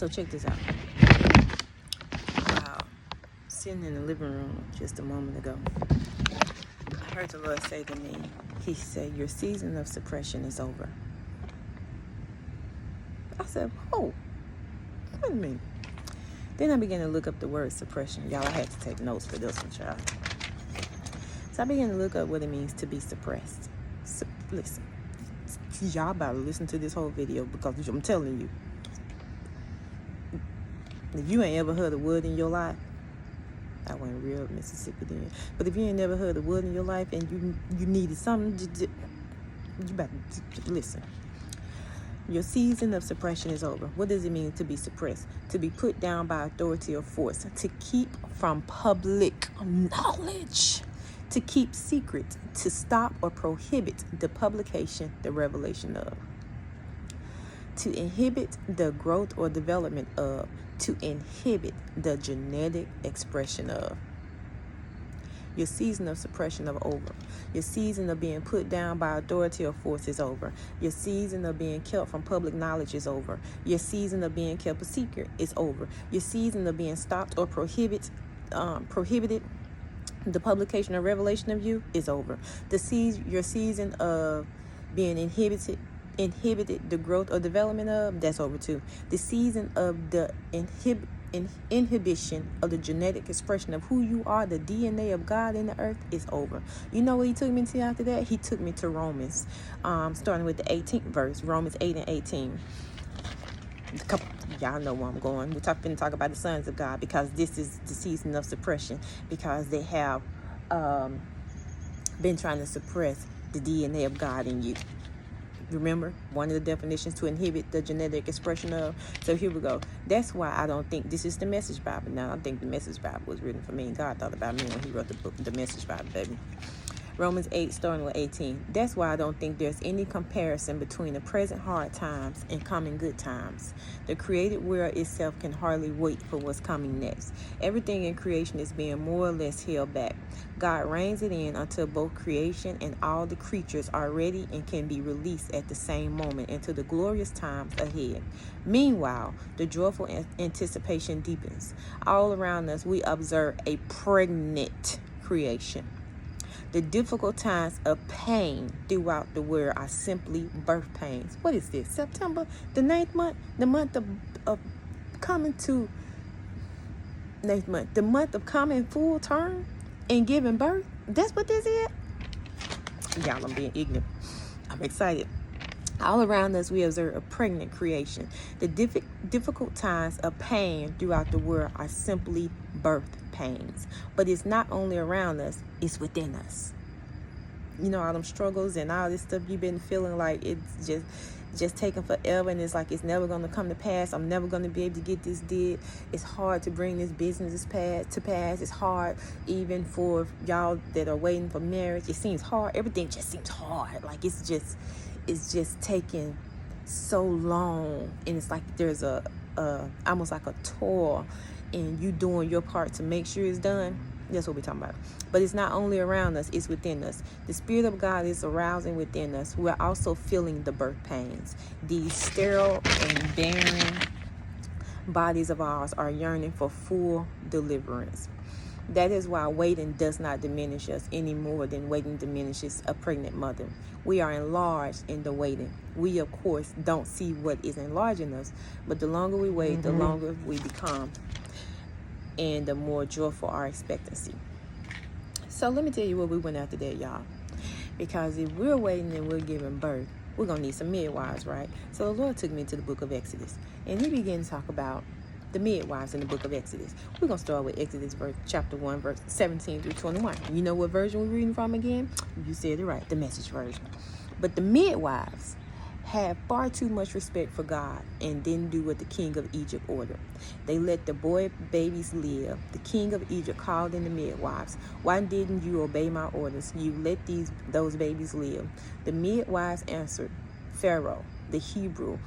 So check this out. Wow. Sitting in the living room just a moment ago, I heard the Lord say to me, He said, your season of suppression is over. I said, oh, wait a minute. Then I began to look up the word suppression. Y'all, I had to take notes for this one, child. So I began to look up what it means to be suppressed. Listen, y'all about to listen to this whole video, because I'm telling you, if you ain't ever heard a word in your life, I went real Mississippi then. But if you ain't never heard a word in your life and you needed something, you better listen. Your season of suppression is over. What does it mean to be suppressed? To be put down by authority or force. To keep from public knowledge. To keep secret. To stop or prohibit the publication, the revelation of. To inhibit the growth or development of. To inhibit the genetic expression of. Your season of suppression is over. Your season of being put down by authority or force is over. Your season of being kept from public knowledge is over. Your season of being kept a secret is over. Your season of being stopped or prohibited the publication or revelation of you is over. Your season of being inhibited the growth or development of, that's over too. The season of the inhibition of the genetic expression of who you are, the DNA of God in the earth, is over. You know what He took me to after that? He took me to Romans, starting with the 18th verse, Romans 8 and 18. Y'all know where I'm going. We're going to talk about the sons of God, because this is the season of suppression, because they have been trying to suppress the DNA of God in you. Remember, one of the definitions, to inhibit the genetic expression of. So here we go. That's why I don't think this is the Message Bible. Now, I think the Message Bible was written for me. God thought about me when He wrote the book, the Message Bible, baby. Romans 8, starting with 18. That's why I don't think there's any comparison between the present hard times and coming good times. The created world itself can hardly wait for what's coming next. Everything in creation is being more or less held back. God reins it in until both creation and all the creatures are ready and can be released at the same moment into the glorious times ahead. Meanwhile, the joyful anticipation deepens. All around us, we observe a pregnant creation. The difficult times of pain throughout the world are simply birth pains. What is this? September, the 9th month, the month of coming to 9th month, the month of coming full term and giving birth. That's what this is. Y'all, I'm being ignorant. I'm excited. All around us, we observe a pregnant creation. The difficult times of pain throughout the world are simply birth pains. But it's not only around us, it's within us. You know, all them struggles and all this stuff you've been feeling like it's just taking forever, and it's like it's never going to come to pass. I'm never going to be able to get this did. It's hard to bring this business to pass. It's hard even for y'all that are waiting for marriage. It seems hard. Everything just seems hard. Like it's just taking so long, and it's like there's a almost like a toil in you doing your part to make sure it's done. That's what we're talking about. But it's not only around us, it's within us. The Spirit of God is arousing within us. We're also feeling the birth pains. These sterile and barren bodies of ours are yearning for full deliverance. That is why waiting does not diminish us any more than waiting diminishes a pregnant mother. We are enlarged in the waiting. We, of course, don't see what is enlarging us, but the longer we wait, the longer we become, and the more joyful our expectancy. So let me tell you what we went after that, y'all. Because if we're waiting and we're giving birth, we're going to need some midwives, right? So the Lord took me to the book of Exodus, and He began to talk about the midwives in the book of Exodus. We're going to start with Exodus chapter 1, verse 17 through 21. You know what version we're reading from again? You said it right, the Message version. But the midwives had far too much respect for God and didn't do what the king of Egypt ordered. They let the boy babies live. The king of Egypt called in the midwives. Why didn't you obey my orders? You let those babies live. The midwives answered, Pharaoh, the Hebrew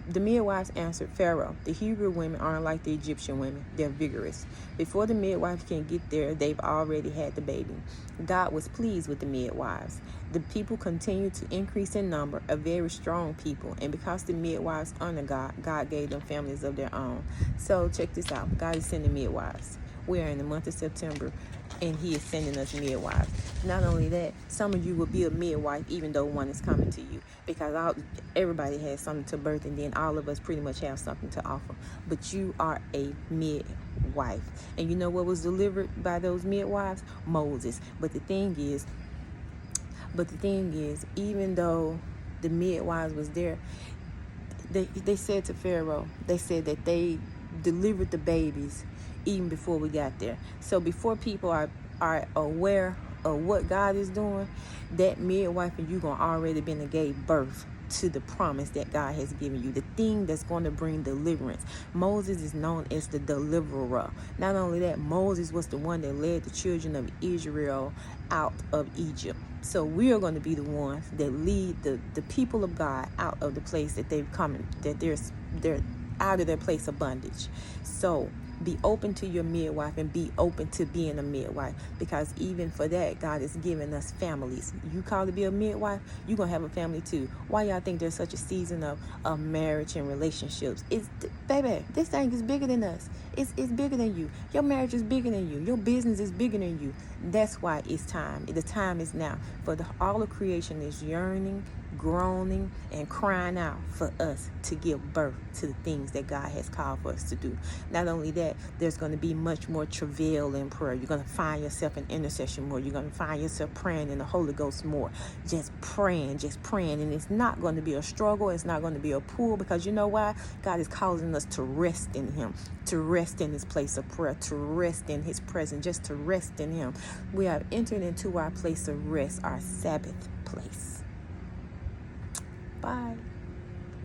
The midwives answered Pharaoh, "The Hebrew women aren't like the Egyptian women. They're vigorous. Before the midwives can get there, they've already had the baby." God was pleased with the midwives. The people continued to increase in number, a very strong people. And because the midwives honored God, God gave them families of their own. So check this out. God is sending midwives. We are in the month of September, and He is sending us midwives. Not only that, some of you will be a midwife even though one is coming to you, because everybody has something to birth, and then all of us pretty much have something to offer. But you are a midwife. And you know what was delivered by those midwives? Moses. But the thing is, even though the midwives was there, they said to Pharaoh, they said that they delivered the babies even before we got there. So before people are aware of what God is doing, that midwife and you gonna already been and gave birth to the promise that God has given you, the thing that's going to bring deliverance. Moses is known as the deliverer. Not only that, Moses was the one that led the children of Israel out of Egypt. So we are going to be the ones that lead the people of God out of the place that they've come in, that they're out of their place of bondage. So be open to your midwife and be open to being a midwife, because even for that, God is giving us families. You call to be a midwife, you're going to have a family too. Why y'all think there's such a season of marriage and relationships? Baby, this thing is bigger than us. It's bigger than you. Your marriage is bigger than you. Your business is bigger than you. That's why it's time. The time is now. For all of creation is yearning, groaning, and crying out for us to give birth to the things that God has called for us to do. Not only that, there's going to be much more travail in prayer. You're going to find yourself in intercession more. You're going to find yourself praying in the Holy Ghost more. Just praying. And it's not going to be a struggle. It's not going to be a pull, because you know why? God is causing us to rest in Him, to rest in His place of prayer, to rest in His presence, just to rest in Him. We have entered into our place of rest, our Sabbath place. Bye.